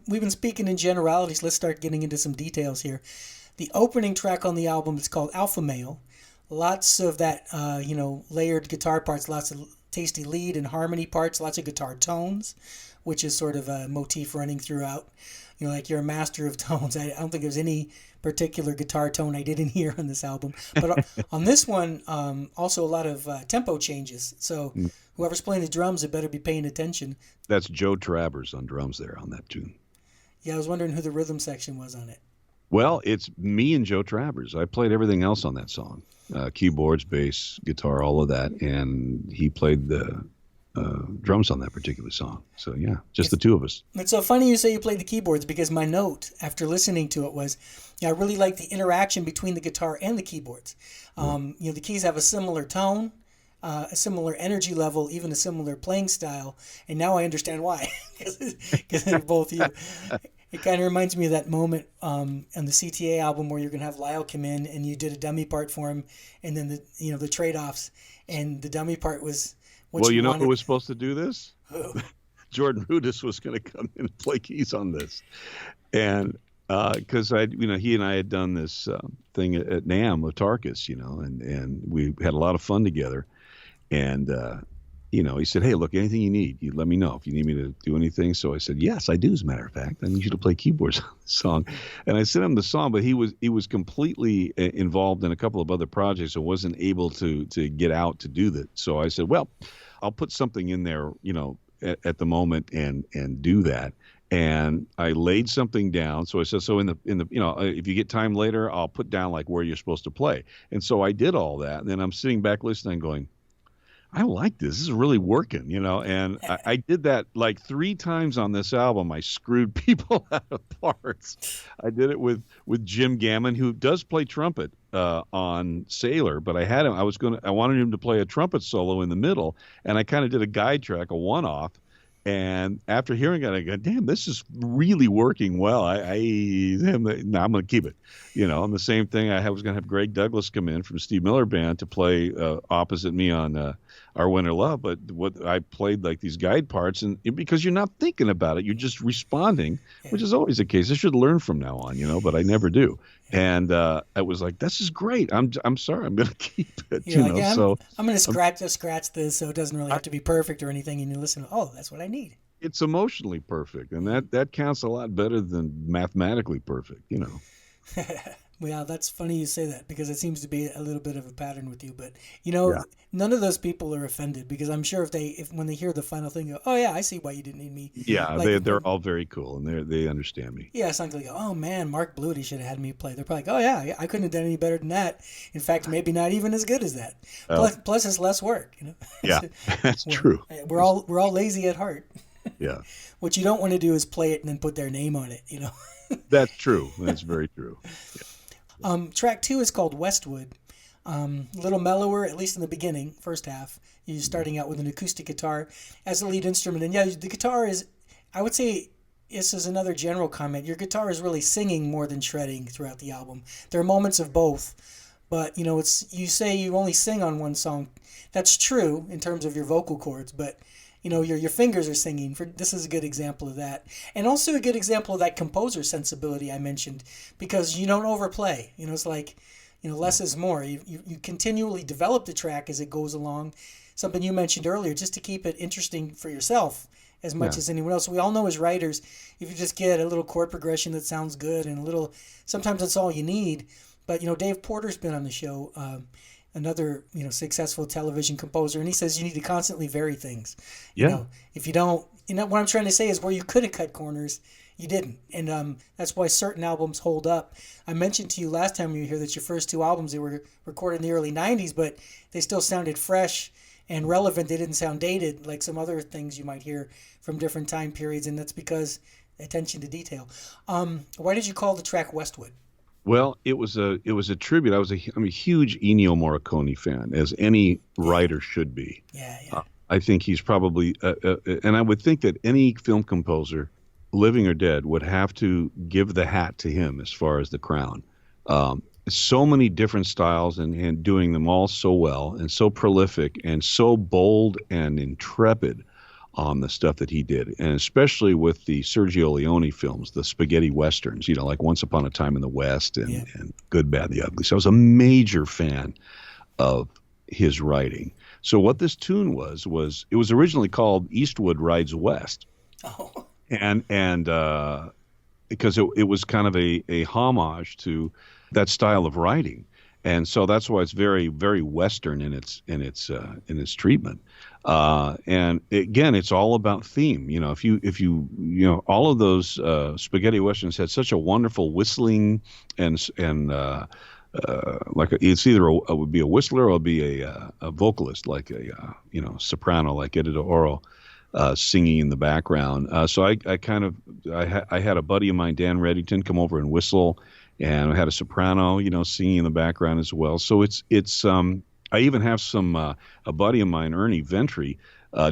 we've been speaking in generalities. Let's start getting into some details here. The opening track on the album is called Alpha Male. Lots of that, layered guitar parts, lots of tasty lead and harmony parts, lots of guitar tones, which is sort of a motif running throughout. Like you're a master of tones. I don't think there's any particular guitar tone I didn't hear on this album. But on this one, also a lot of tempo changes. So whoever's playing the drums had better be paying attention. That's Joe Travers on drums there on that tune. Yeah, I was wondering who the rhythm section was on it. Well, it's me and Joe Travers. I played everything else on that song. Keyboards, bass, guitar, all of that. And he played the drums on that particular song. So, yeah, just the two of us. It's so funny you say you played the keyboards, because my note after listening to it was, I really like the interaction between the guitar and the keyboards. The keys have a similar tone, a similar energy level, even a similar playing style. And now I understand why, because they're both you. It kind of reminds me of that moment on the CTA album where you're going to have Lyle come in and you did a dummy part for him, and then the trade-offs, and the dummy part was what you know who was supposed to do this? Who? Jordan Rudess was going to come in and play keys on this. And because he and I had done this thing at NAMM with Tarkus, and we had a lot of fun together. And he said, "Hey, look, anything you need, you let me know if you need me to do anything." So I said, "Yes, I do. As a matter of fact, I need you to play keyboards on the song." And I sent him the song, but he was completely involved in a couple of other projects and wasn't able to get out to do that. So I said, "Well, I'll put something in there, at the moment and do that." And I laid something down. So I said, "So in the if you get time later, I'll put down like where you're supposed to play." And so I did all that. And then I'm sitting back listening, going, I like this. This is really working, and I did that like 3 times on this album. I screwed people out of parts. I did it with Jim Gammon, who does play trumpet on Sailor, but I wanted him to play a trumpet solo in the middle, and I kind of did a guide track, a one-off. And after hearing it, I go, damn, this is really working well. I'm going to keep it. And the same thing, I was going to have Greg Douglas come in from Steve Miller Band to play opposite me on Our Winter Love. But what I played like these guide parts, and because you're not thinking about it, you're just responding, which is always the case. I should learn from now on, but I never do. And I was like, this is great. I'm sorry, I'm going to keep it. So I'm going to scratch this, so it doesn't really have to be perfect or anything. And you listen, oh, that's what I need. It's emotionally perfect, and that counts a lot better than mathematically perfect. Well, that's funny you say that, because it seems to be a little bit of a pattern with you. But none of those people are offended, because I'm sure if when they hear the final thing, go, "Oh yeah, I see why you didn't need me." Yeah, they're all very cool, and they understand me. Yeah, it's not like, "Oh man, Mark Bluty should have had me play." They're probably like, "Oh yeah, I couldn't have done any better than that. In fact, maybe not even as good as that. Plus it's less work." Yeah, that's true. We're all lazy at heart. Yeah. What you don't want to do is play it and then put their name on it. That's true. That's very true. Yeah. Track 2 is called Westwood. A little mellower, at least in the beginning, first half. You're starting out with an acoustic guitar as a lead instrument. And yeah, the guitar is, I would say, this is another general comment. Your guitar is really singing more than shredding throughout the album. There are moments of both. But, you say you only sing on one song. That's true in terms of your vocal cords, but your fingers are singing. This is a good example of that. And also a good example of that composer sensibility I mentioned, because you don't overplay. It's like, less is more. You continually develop the track as it goes along. Something you mentioned earlier, just to keep it interesting for yourself as much as anyone else. We all know as writers, if you just get a little chord progression that sounds good and sometimes that's all you need. But, Dave Porter's been on the show, another successful television composer, and he says you need to constantly vary things. If you don't, what I'm trying to say is where you could have cut corners, you didn't, and that's why certain albums hold up. I mentioned to you last time you were here that your first 2 albums, they were recorded in the early 90s, but they still sounded fresh and relevant. They didn't sound dated like some other things you might hear from different time periods, and that's because attention to detail. Why did you call the track Westwood? Well, it was a tribute. I'm a huge Ennio Morricone fan, as any writer should be. Yeah. I think he's probably, and I would think that any film composer, living or dead, would have to give the hat to him as far as the crown. So many different styles and doing them all so well and so prolific and so bold and intrepid on the stuff that he did, and especially with the Sergio Leone films, the spaghetti westerns, like Once Upon a Time in the West and Good, Bad, the Ugly. So I was a major fan of his writing. So what this tune was it was originally called Eastwood Rides West. Oh. And because it was kind of a homage to that style of writing. And so that's why it's very, very Western in its treatment. And again, it's all about theme. If you all of those spaghetti westerns had such a wonderful whistling and like it's either it would be a whistler or it'll be a vocalist, like a soprano, like Edith Oro, singing in the background. So I had a buddy of mine, Dan Reddington, come over and whistle. And I had a soprano, singing in the background as well. So it's I even have some a buddy of mine, Ernie Ventry,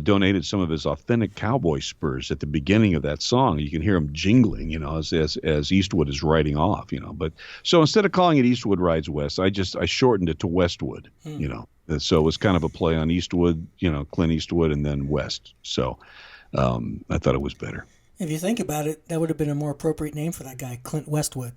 donated some of his authentic cowboy spurs at the beginning of that song. You can hear him jingling, as Eastwood is riding off, But so instead of calling it Eastwood Rides West, I shortened it to Westwood, So it was kind of a play on Eastwood, Clint Eastwood, and then West. So I thought it was better. If you think about it, that would have been a more appropriate name for that guy, Clint Westwood.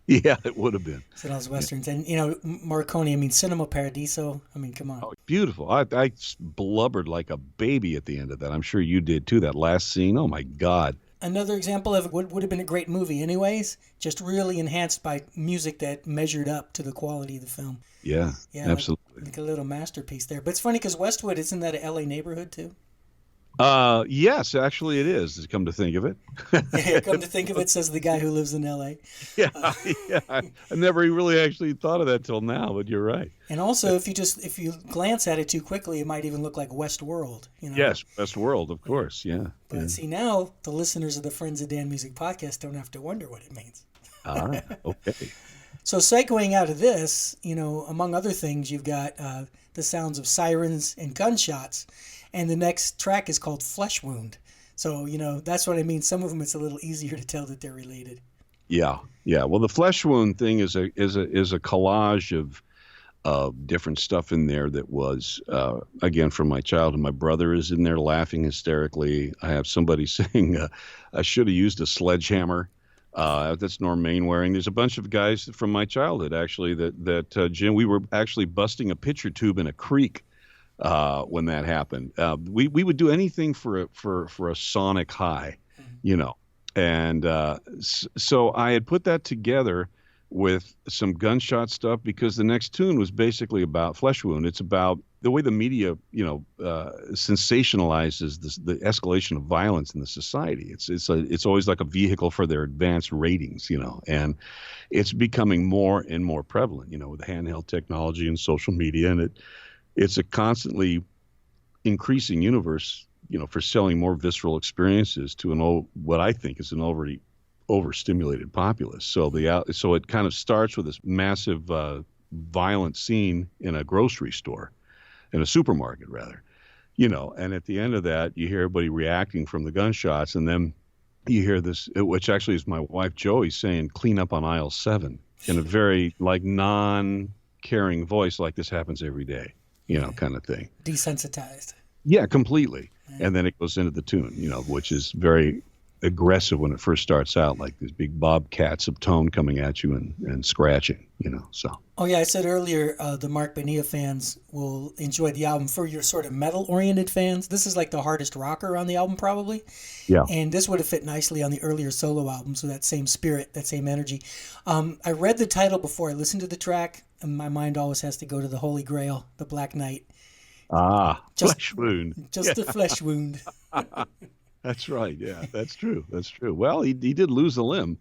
Yeah, it would have been. So those westerns, and Morricone. Cinema Paradiso. Come on. Oh, beautiful. I blubbered like a baby at the end of that. I'm sure you did too. That last scene. Oh my God. Another example of what would have been a great movie, anyways. Just really enhanced by music that measured up to the quality of the film. Yeah, absolutely. Like a little masterpiece there. But it's funny because Westwood, isn't that an L.A. neighborhood too? Yes, actually it is, come to think of it. Yeah, come to think of it, says the guy who lives in L.A. Yeah. I never really actually thought of that till now, but you're right. And also, if you glance at it too quickly, it might even look like Westworld. Yes, Westworld, of course, yeah. But see, now the listeners of the Friends of Dan Music podcast don't have to wonder what it means. Okay. So segueing out of this, among other things, you've got the sounds of sirens and gunshots. And the next track is called Flesh Wound. So, that's what I mean. Some of them, it's a little easier to tell that they're related. Yeah. Well, the Flesh Wound thing is a collage of different stuff in there that was, again, from my childhood. My brother is in there laughing hysterically. I have somebody saying, I should have used a sledgehammer. That's Norm Mainwaring. There's a bunch of guys from my childhood, actually, that Jim, we were actually busting a pitcher tube in a creek when that happened. We would do anything for a sonic high, and so I had put that together with some gunshot stuff because the next tune was basically about Flesh Wound. It's about the way the media, sensationalizes the escalation of violence in the society. It's always like a vehicle for their advanced ratings, and it's becoming more and more prevalent, with handheld technology and social media, and it's a constantly increasing universe, for selling more visceral experiences to what I think is an already overstimulated populace. So it kind of starts with this massive violent scene in a grocery store, in a supermarket rather, and at the end of that you hear everybody reacting from the gunshots, and then you hear this, which actually is my wife Joey saying, "Clean up on aisle 7," in a very non-caring voice, like this happens every day. Kind of thing. Desensitized. Yeah, completely. Right. And then it goes into the tune, which is very aggressive when it first starts out, like these big bobcats of tone coming at you and scratching, so. Oh, yeah, I said earlier the Marc Bonilla fans will enjoy the album. For your sort of metal-oriented fans, this is like the hardest rocker on the album, probably. Yeah. And this would have fit nicely on the earlier solo albums with that same spirit, that same energy. I read the title before I listened to the track, and my mind always has to go to the Holy Grail, the Black Knight. Flesh wound. Just a flesh wound. That's right. Yeah, that's true. Well, he did lose a limb,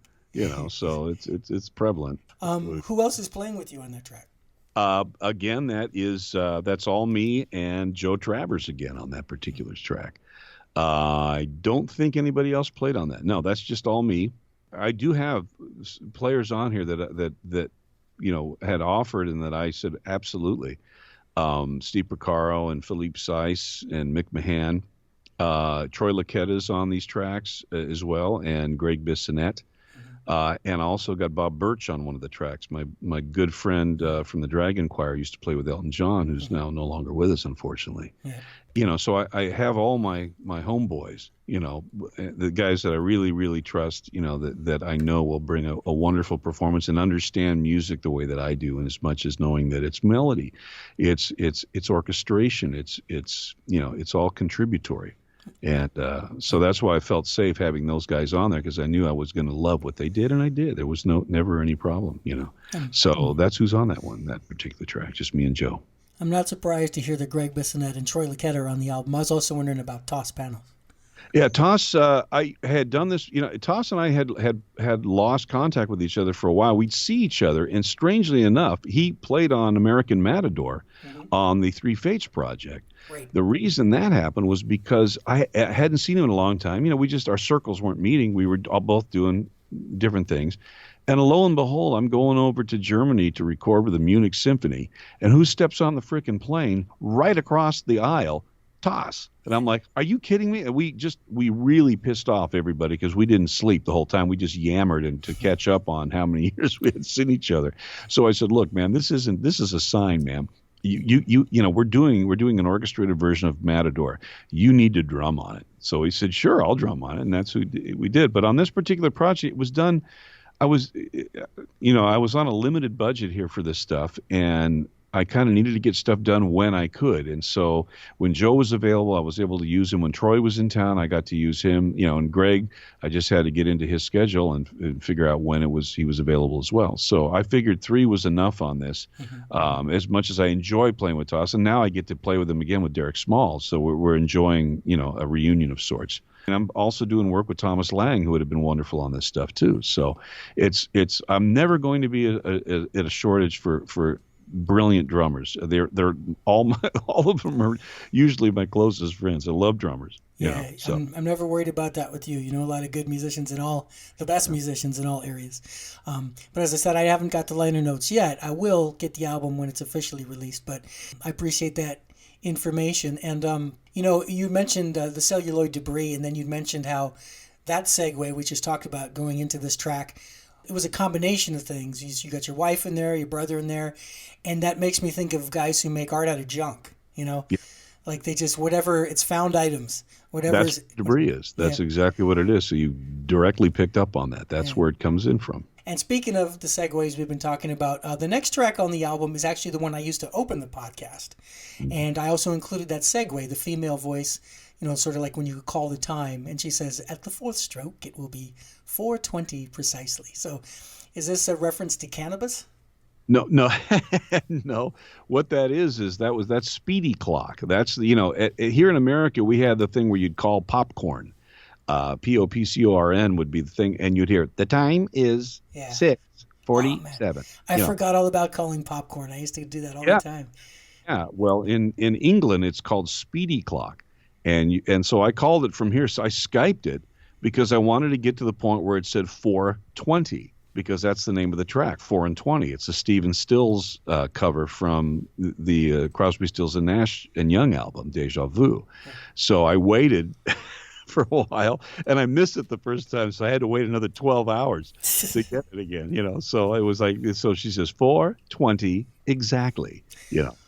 so it's prevalent. Who else is playing with you on that track? Again, that's all me and Joe Travers again on that particular track. I don't think anybody else played on that. No, that's just all me. I do have players on here that had offered and that I said absolutely. Steve Porcaro and Philippe Seiss and Mick Mahan. Troy Laquetta's on these tracks as well, and Greg Bissonette. And I also got Bob Birch on one of the tracks. My good friend from the Dragon Choir used to play with Elton John, who's now no longer with us, unfortunately. So I have all my homeboys, the guys that I really, really trust, that I know will bring a wonderful performance and understand music the way that I do, and as much as knowing that it's melody, it's orchestration, it's all contributory. And so that's why I felt safe having those guys on there, because I knew I was going to love what they did, and I did. There was never any problem. So that's who's on that particular track, just me and Joe. I'm not surprised to hear that Greg Bissonette and Troy Luckett are on the album. I was also wondering about Toss Panels. Yeah, Toss. I had done this. Toss and I had lost contact with each other for a while. We'd see each other, and strangely enough, he played on American Matador on the Three Fates project. Right. The reason that happened was because I hadn't seen him in a long time. Our circles weren't meeting. We were all both doing different things. And lo and behold, I'm going over to Germany to record with the Munich Symphony. And who steps on the frickin' plane right across the aisle? Toss. And I'm like, are you kidding me? And we really pissed off everybody because we didn't sleep the whole time. We just yammered and to catch up on how many years we had seen each other. So I said, look, man, this is a sign, man. We're doing an orchestrated version of Matador. You need to drum on it. So he said, sure, I'll drum on it. And that's what we did. But on this particular project, it was done. I was on a limited budget here for this stuff, and I kind of needed to get stuff done when I could. And so when Joe was available, I was able to use him. When Troy was in town, I got to use him, and Greg, I just had to get into his schedule and figure out when he was available as well. So I figured 3 was enough on this, as much as I enjoy playing with Toss. And now I get to play with him again with Derek Smalls. So we're enjoying, a reunion of sorts. And I'm also doing work with Thomas Lang, who would have been wonderful on this stuff too. So I'm never going to be at a shortage for brilliant drummers. They're all of them are usually my closest friends. I love drummers. Yeah, so. I'm never worried about that with you. A lot of good musicians the best musicians in all areas. But as I said, I haven't got the liner notes yet. I will get the album when it's officially released, but I appreciate that information. And you mentioned the Celluloid Debris, and then you mentioned how that segue we just talked about going into this track, it was a combination of things. You got your wife in there, your brother in there, and that makes me think of guys who make art out of junk. Yeah. Like they just whatever, it's found items. Whatever that's what debris is. That's exactly what it is. So you directly picked up on that. That's where it comes in from. And speaking of the segues we've been talking about, the next track on the album is actually the one I used to open the podcast. And I also included that segue, the female voice, sort of like when you call the time. And she says, at the 4th stroke, it will be 4:20 precisely. So is this a reference to cannabis? No, no. What that is that's speedy clock. That's, here in America, we had the thing where you'd call popcorn. POPCORN would be the thing, and you'd hear the time is 6:47. I forgot all about calling popcorn. I used to do that all the time. Yeah, well, in England it's called speedy clock, and so I called it from here. So I Skyped it because I wanted to get to the point where it said 4:20 because that's the name of the track, 4 and 20. It's a Stephen Stills cover from the Crosby, Stills and Nash and Young album, Deja Vu. So I waited for a while, and I missed it the first time, so I had to wait another 12 hours to get it again, so it was like, so she says 4:20 exactly,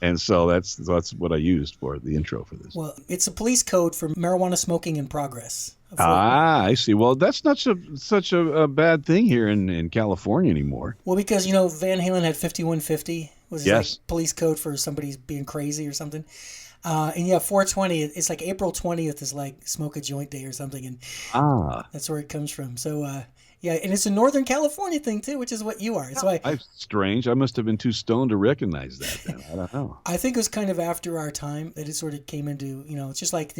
and so that's what I used for the intro for this. Well, it's a police code for marijuana smoking in progress. I see. Well, that's not such a bad thing here in California anymore. Well, because Van Halen had 5150 was like police code for somebody being crazy or something. And 420, it's like April 20th is like smoke a joint day or something. And that's where it comes from. So, and it's a Northern California thing too, which is what you are. That's why. Strange. I must have been too stoned to recognize that then. I don't know. I think it was kind of after our time that it sort of came into, it's just like,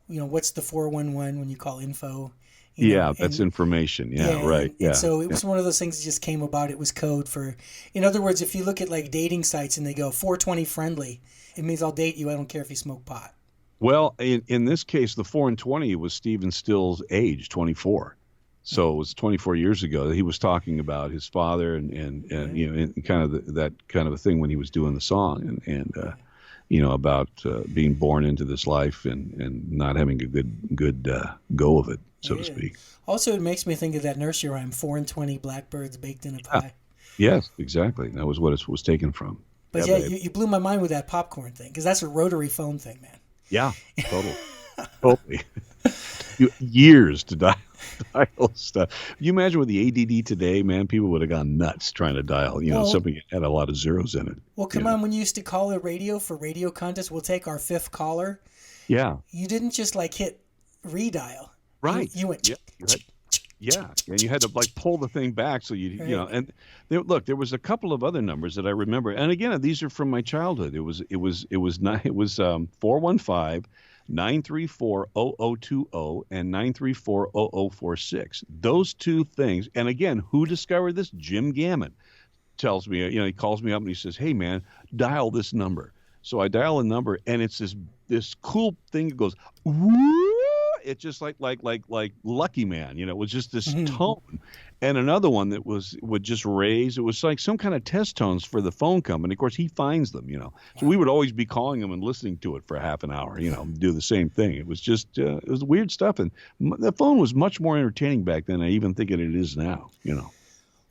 what's the 411 when you call info? That's information. Right. And so it was one of those things that just came about. It was code for, in other words, if you look at like dating sites and they go 420 friendly, it means I'll date you. I don't care if you smoke pot. Well, in this case, the 4 and 20 was Stephen Stills' age, 24. So it was 24 years ago. He was talking about his father and kind of that kind of a thing when he was doing the song and about being born into this life and not having a good go of it, so to speak. Also, it makes me think of that nursery rhyme, 4 and 20 blackbirds baked in a pie. Yes, exactly. That was what it was taken from. But you blew my mind with that popcorn thing, because that's a rotary phone thing, man. Yeah, totally. Totally. Years to dial stuff. You imagine with the ADD today, man, people would have gone nuts trying to dial, Well, something that had a lot of zeros in it. well, come on. When you used to call a radio for radio contest, we'll take our fifth caller. Yeah. You didn't just like hit redial. You Right. you went Yeah. Yeah, and you had to like pull the thing back so right. and look, there was a couple of other numbers that I remember, and again, these are from my childhood. It was not it was 415 and 9340046. Those two things, and again, who discovered this? Jim Gammon tells me, he calls me up and he says, "Hey man, dial this number." So I dial a number, and it's this cool thing that goes, "Woo!" It's just like Lucky Man, it was just this tone. And another one that would just raise. It was like some kind of test tones for the phone company. Of course, he finds them, So we would always be calling him and listening to it for half an hour, do the same thing. It was just it was weird stuff, and the phone was much more entertaining back then. I even think it is now.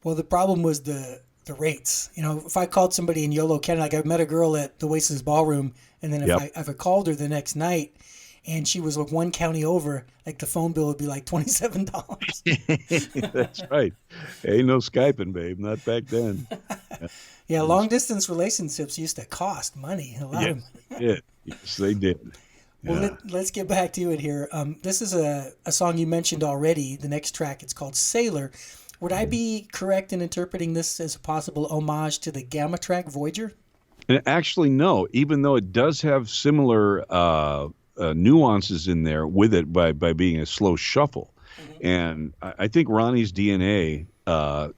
Well, the problem was the rates. If I called somebody in Yolo, Canada, like I met a girl at the Oasis Ballroom, and then if I called her the next night, and she was like one county over, like the phone bill would be like $27. That's right. Ain't no Skyping, babe. Not back then. Yeah, long distance relationships used to cost money, a lot of money. Yeah. Yes, they did. Well, Yeah. let's get back to it here. This is a song you mentioned already. The next track, it's called Sailor. Would I be correct in interpreting this as a possible homage to the Gamma track Voyager? And actually, no. Even though it does have similar nuances in there with it by being a slow shuffle, and I think Ronnie's DNA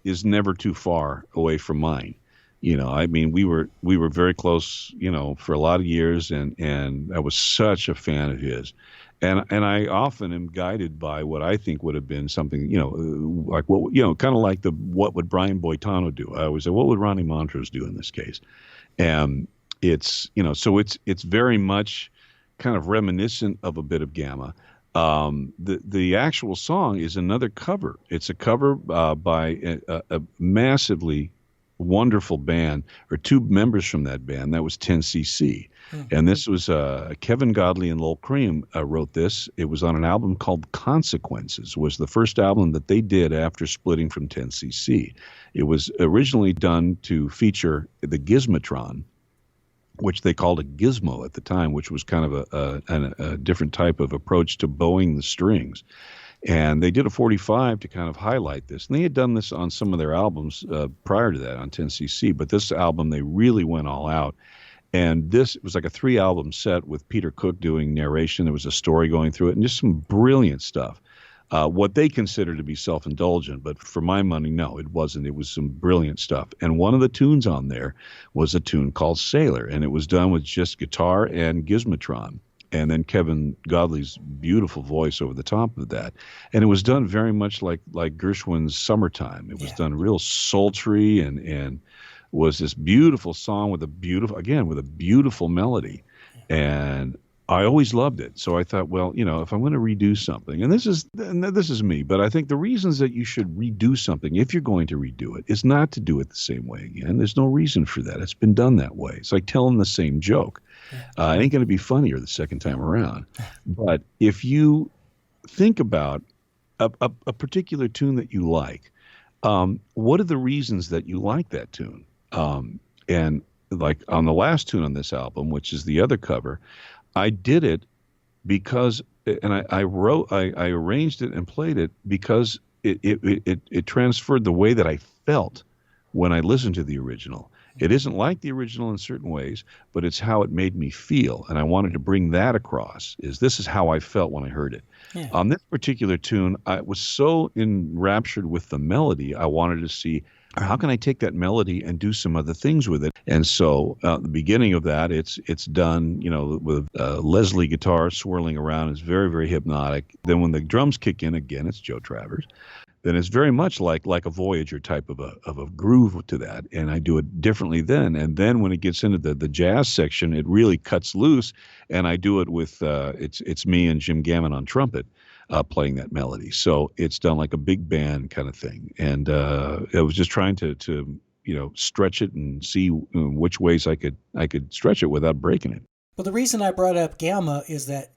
is never too far away from mine. I mean, we were very close, for a lot of years, and I was such a fan of his. And I often am guided by what I think would have been something, like what, kind of like what would Brian Boitano do? I always say, what would Ronnie Montrose do in this case? And it's, so it's very much kind of reminiscent of a bit of Gamma. The actual song is another cover. It's a cover by a massively wonderful band, or two members from that band. That was 10cc. And this was Kevin Godley and Lowell Cream wrote this. It was on an album called Consequences. Was the first album that they did after splitting from 10cc. It was originally done to feature the Gizmotron, which they called a gizmo at the time, which was kind of a different type of approach to bowing the strings. And they did a 45 to kind of highlight this. And they had done this on some of their albums prior to that on 10cc, but this album, they really went all out. And this was like a 3-album set with Peter Cook doing narration. There was a story going through it and just some brilliant stuff. What they consider to be self-indulgent, but for my money, no, it wasn't. It was some brilliant stuff. And one of the tunes on there was a tune called Sailor, and it was done with just guitar and Gizmotron, and then Kevin Godley's beautiful voice over the top of that. And it was done very much like Gershwin's Summertime. It was done real sultry and was this beautiful song with a beautiful melody. And I always loved it. So I thought, well, if I'm going to redo something, and this is me, but I think the reasons that you should redo something, if you're going to redo it, is not to do it the same way again. There's no reason for that. It's been done that way. It's like telling the same joke. It ain't going to be funnier the second time around. But if you think about a particular tune that you like, what are the reasons that you like that tune? And like on the last tune on this album, which is the other cover, I did it because, and I arranged it and played it because it transferred the way that I felt when I listened to the original. It isn't like the original in certain ways, but it's how it made me feel. And I wanted to bring that across, this is how I felt when I heard it. Yeah. On this particular tune, I was so enraptured with the melody, I wanted to see, how can I take that melody and do some other things with it? And so the beginning of that, it's done, with Leslie guitar swirling around. It's very, very hypnotic. Then when the drums kick in again, it's Joe Travers. Then it's very much like a Voyager type of a groove to that, and I do it differently then. And then when it gets into the jazz section, it really cuts loose, and I do it with it's me and Jim Gammon on trumpet playing that melody. So it's done like a big band kind of thing, and I was just trying to stretch it and see which ways I could stretch it without breaking it. Well, the reason I brought up Gamma is that,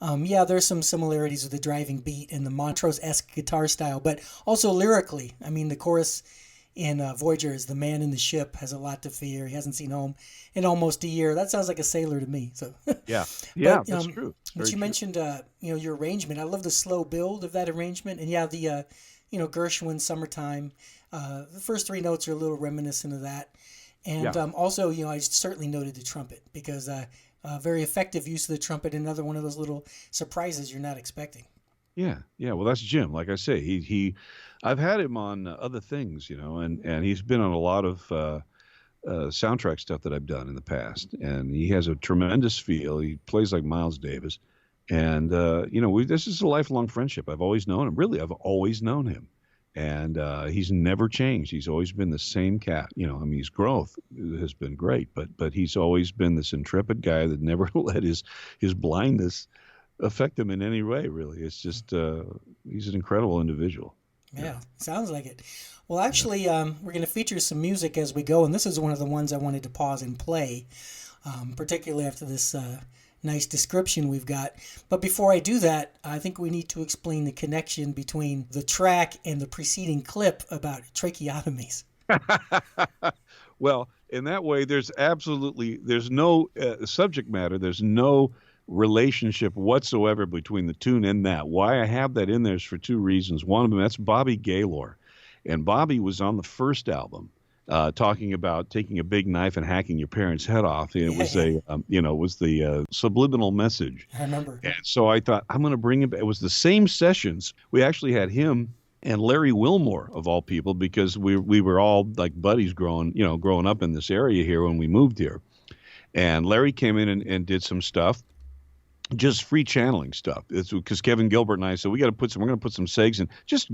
yeah, there's some similarities with the driving beat and the Montrose-esque guitar style, but also lyrically. I mean, the chorus in Voyager is "The man in the ship has a lot to fear. He hasn't seen home in almost a year." That sounds like a sailor to me. So, Yeah, yeah, but that's true. It's but very you true. mentioned, your arrangement. I love the slow build of that arrangement, and yeah, the Gershwin "Summertime." The first three notes are a little reminiscent of that. And Yeah. also, I certainly noted the trumpet because very effective use of the trumpet. Another one of those little surprises you're not expecting. Yeah, yeah. Well, that's Jim. Like I say, I've had him on other things, and he's been on a lot of soundtrack stuff that I've done in the past, and he has a tremendous feel. He plays like Miles Davis, and this is a lifelong friendship. I've always known him. Really, I've always known him, and he's never changed. He's always been the same cat. I mean, his growth has been great, but he's always been this intrepid guy that never let his blindness affect him in any way, really. It's just he's an incredible individual. Yeah. Yeah, sounds like it. Well, Yeah. actually, we're going to feature some music as we go, and this is one of the ones I wanted to pause and play, particularly after this nice description we've got. But before I do that, I think we need to explain the connection between the track and the preceding clip about tracheotomies. Well, in that way, there's no subject matter. There's no relationship whatsoever between the tune and that. Why I have that in there is for two reasons. One of them, that's Bobby Gaylor. And Bobby was on the first album talking about taking a big knife and hacking your parents' head off. And it was Yeah, it was the subliminal message. I remember. And so I thought, I'm going to bring him back. It was the same sessions. We actually had him and Larry Wilmore of all people, because we were all like buddies growing up in this area here when we moved here. And Larry came in and did some stuff, just free channeling stuff. It's because Kevin Gilbert and I said we're going to put some segs in. Just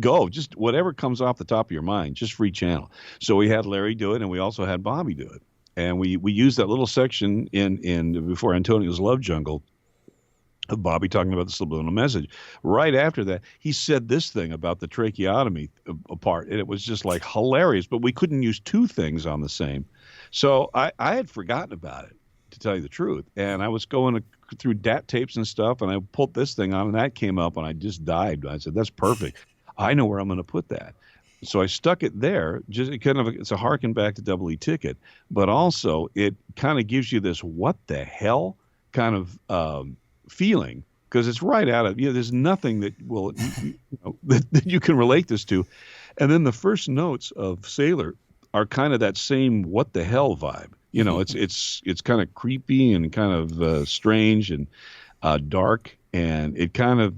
whatever comes off the top of your mind, just free channel. So we had Larry do it, and we also had Bobby do it. And we used that little section in before Antonio's Love Jungle of Bobby talking about the subliminal message. Right after that, he said this thing about the tracheotomy part, and it was just like hilarious. But we couldn't use two things on the same, so I had forgotten about it, to tell you the truth. And I was going through DAT tapes and stuff, and I pulled this thing on, and that came up, and I just dived. I said, "That's perfect. I know where I'm going to put that." So I stuck it there. It's a harken back to Double E Ticket, but also it kind of gives you this what the hell kind of feeling, because it's right out of there's nothing that will that you can relate this to. And then the first notes of Sailor are kind of that same what the hell vibe. It's kind of creepy and kind of strange and dark, and it kind of,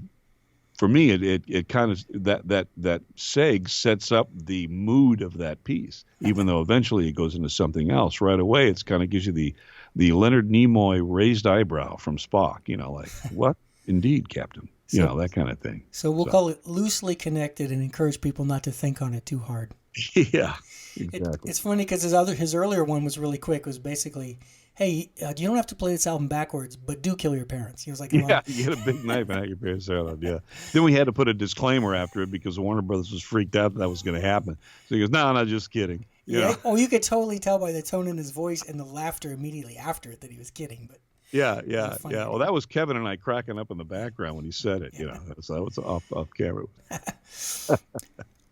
for me, it kind of that seg sets up the mood of that piece, even though eventually it goes into something else. Right away, it's kind of gives you the Leonard Nimoy raised eyebrow from Spock. Like, what? Indeed, Captain. So, That kind of thing. so we'll call it loosely connected and encourage people not to think on it too hard. Yeah, exactly. It's funny because his earlier one was really quick. It was basically, "Hey, you don't have to play this album backwards, but do kill your parents." He was like, Yeah, you get a big knife and hack your parents' head off. Yeah. Then we had to put a disclaimer after it because Warner Brothers was freaked out that was going to happen. So he goes, "No, no, just kidding." Yeah. Oh, you could totally tell by the tone in his voice and the laughter immediately after it that he was kidding. But Yeah, it was yeah, funny. yeah. Well, that was Kevin and I cracking up in the background when he said it. So it was off camera.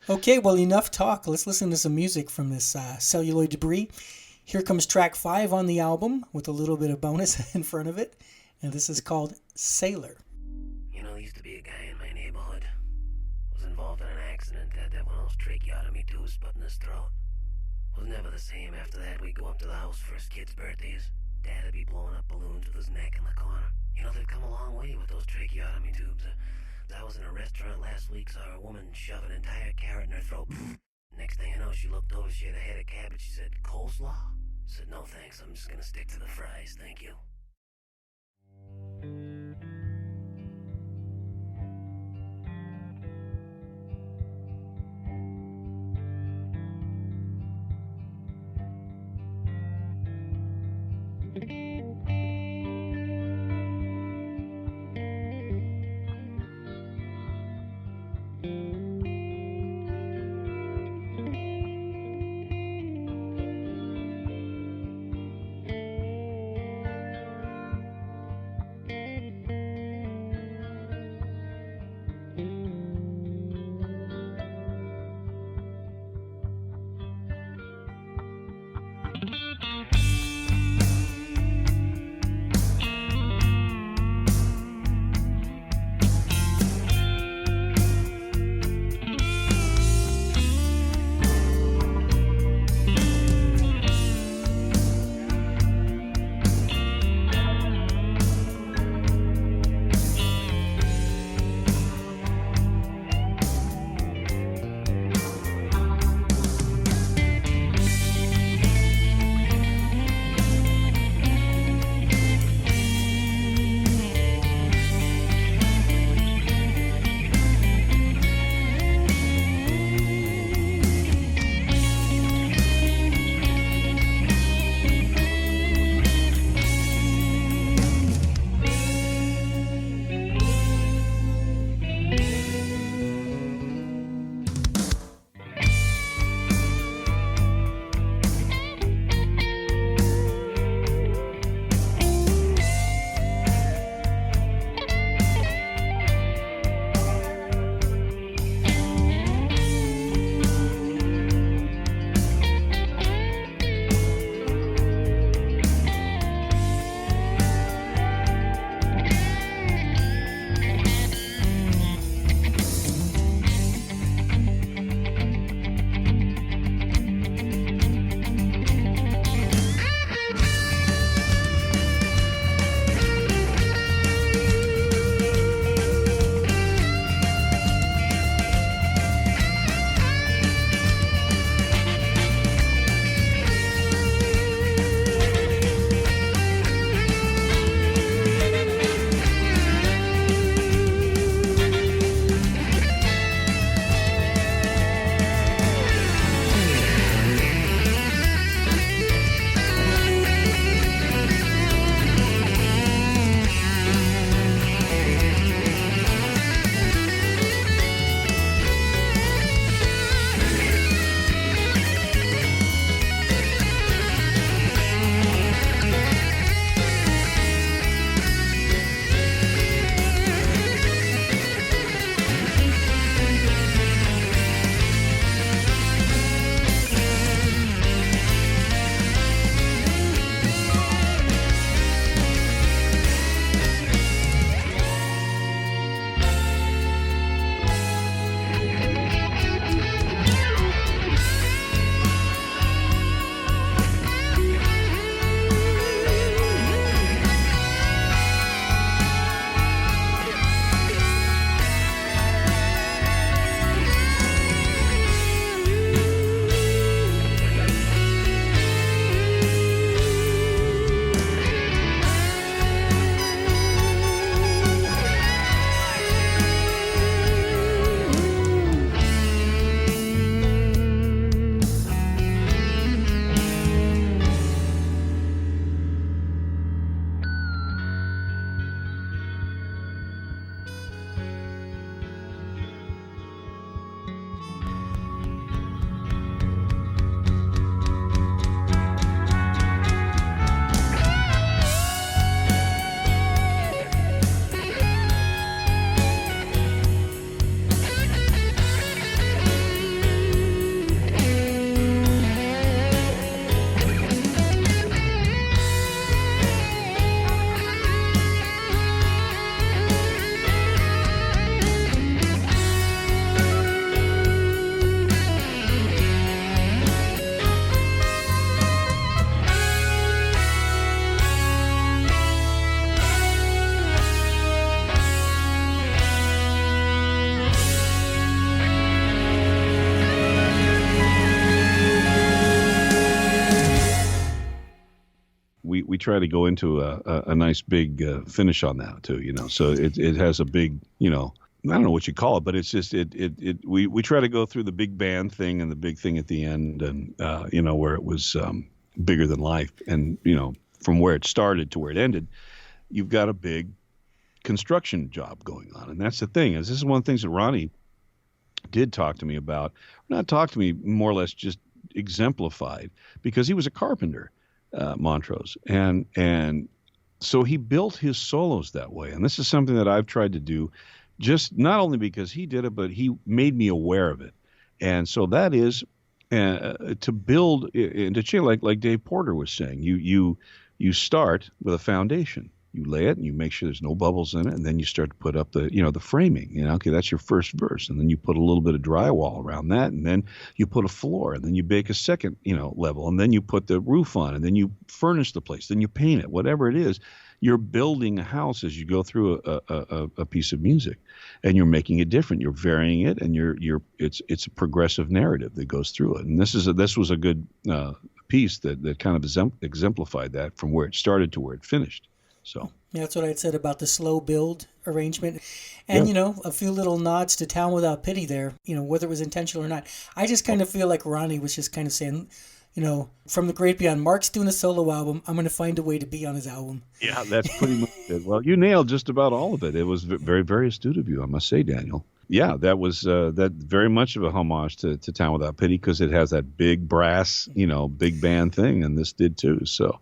Okay, well, enough talk. Let's listen to some music from this Celluloid Debris. Here comes track 5 on the album with a little bit of bonus in front of it. And this is called Sailor. There used to be a guy in my neighborhood. Was involved in an accident, had one of those tracheotomy tubes put in his throat. Was never the same after that. We'd go up to the house for his kids' birthdays. Dad'd be blowing up balloons with his neck in the corner. They've come a long way with those tracheotomy tubes. I was in a restaurant last week, saw a woman shove an entire carrot in her throat. Next thing I know, she looked over, she had a head of cabbage. She said, "Coleslaw?" I said, "No thanks, I'm just gonna stick to the fries, thank you." we try to go into a nice big finish on that too, so it has a big, I don't know what you call it, but it's just we try to go through the big band thing and the big thing at the end, and where it was bigger than life, and from where it started to where it ended, you've got a big construction job going on. And that's the thing, is this is one of the things that Ronnie did talk to me about. Not talk to me, more or less just exemplified, because he was a carpenter, Montrose, and so he built his solos that way. And this is something that I've tried to do, just not only because he did it, but he made me aware of it. And so that is to build and to change, like Dave Porter was saying, you start with a foundation. You lay it and you make sure there's no bubbles in it, and then you start to put up the framing. Okay, that's your first verse, and then you put a little bit of drywall around that, and then you put a floor, and then you bake a second level, and then you put the roof on, and then you furnish the place, then you paint it. Whatever it is, you're building a house as you go through a piece of music, and you're making it different. You're varying it, and it's a progressive narrative that goes through it. And this was a good piece that kind of exemplified that, from where it started to where it finished. So yeah, that's what I said about the slow build arrangement. And, a few little nods to Town Without Pity there, whether it was intentional or not. I just kind of feel like Ronnie was just kind of saying, from the great beyond, Mark's doing a solo album. I'm going to find a way to be on his album. Yeah, that's pretty much it. Well, you nailed just about all of it. It was very, very astute of you, I must say, Daniel. Yeah, that was that very much of a homage to Town Without Pity, because it has that big brass, big band thing, and this did too. So,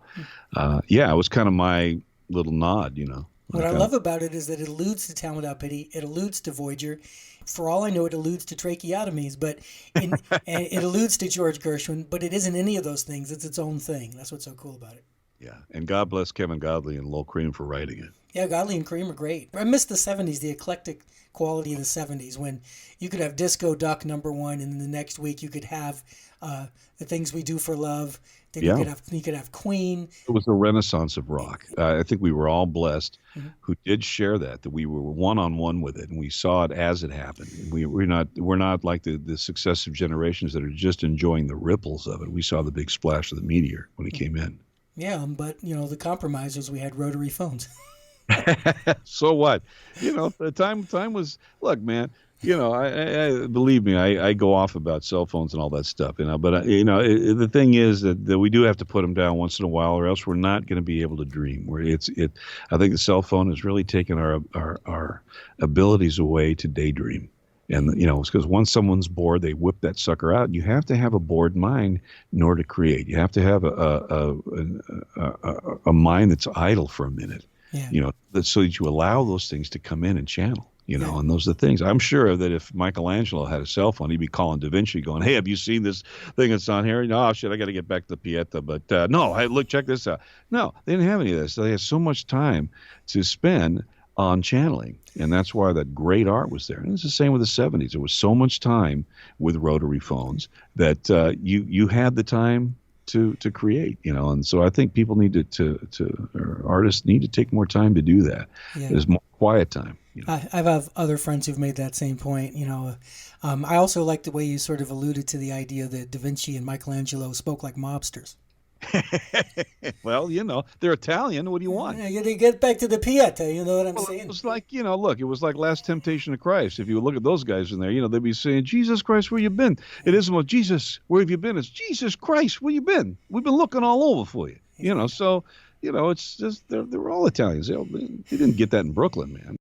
it was kind of my little nod, What I love about it is that it alludes to Town Without Pity. It alludes to Voyager. For all I know, it alludes to tracheotomies, but and it alludes to George Gershwin, but it isn't any of those things. It's its own thing. That's what's so cool about it. Yeah, and God bless Kevin Godley and Lowell Cream for writing it. Yeah, Godley and Cream are great. I miss the 70s, the eclectic quality of the 70s, when you could have Disco Duck #1, and then the next week you could have The Things We Do for Love. Then you could have Queen. It was a renaissance of rock. I think we were all blessed who did share that we were one-on-one with it, and we saw it as it happened. We're not like the successive generations that are just enjoying the ripples of it. We saw the big splash of the meteor when it came in. Yeah, but the compromise was we had rotary phones. So what? The time was, look, man. I believe me, I go off about cell phones and all that stuff, but the thing is that we do have to put them down once in a while, or else we're not going to be able to dream. I think the cell phone has really taken our abilities away to daydream. And, it's because once someone's bored, they whip that sucker out. You have to have a bored mind in order to create. You have to have a mind that's idle for a minute, so that you allow those things to come in and channel. And those are the things. I'm sure that if Michelangelo had a cell phone, he'd be calling Da Vinci going, hey, have you seen this thing that's on here? No, shit, I got to get back to the Pieta. But no, hey, look, check this out. No, they didn't have any of this. They had so much time to spend on channeling. And that's why that great art was there. And it's the same with the 70s. There was so much time with rotary phones that you had the time to create, and so I think people need or artists need to take more time to do that. Yeah. There's more quiet time. I have other friends who've made that same point. I also like the way you sort of alluded to the idea that Da Vinci and Michelangelo spoke like mobsters. Well, they're Italian. What do you want? Yeah, they get back to the Pieta. You know what I'm saying? It was like, look, it was like Last Temptation of Christ. If you look at those guys in there, they'd be saying, Jesus Christ, where you been? It isn't, well, Jesus, where have you been? It's Jesus Christ, where you been? We've been looking all over for you. So, it's just, they're all Italians. They didn't get that in Brooklyn, man.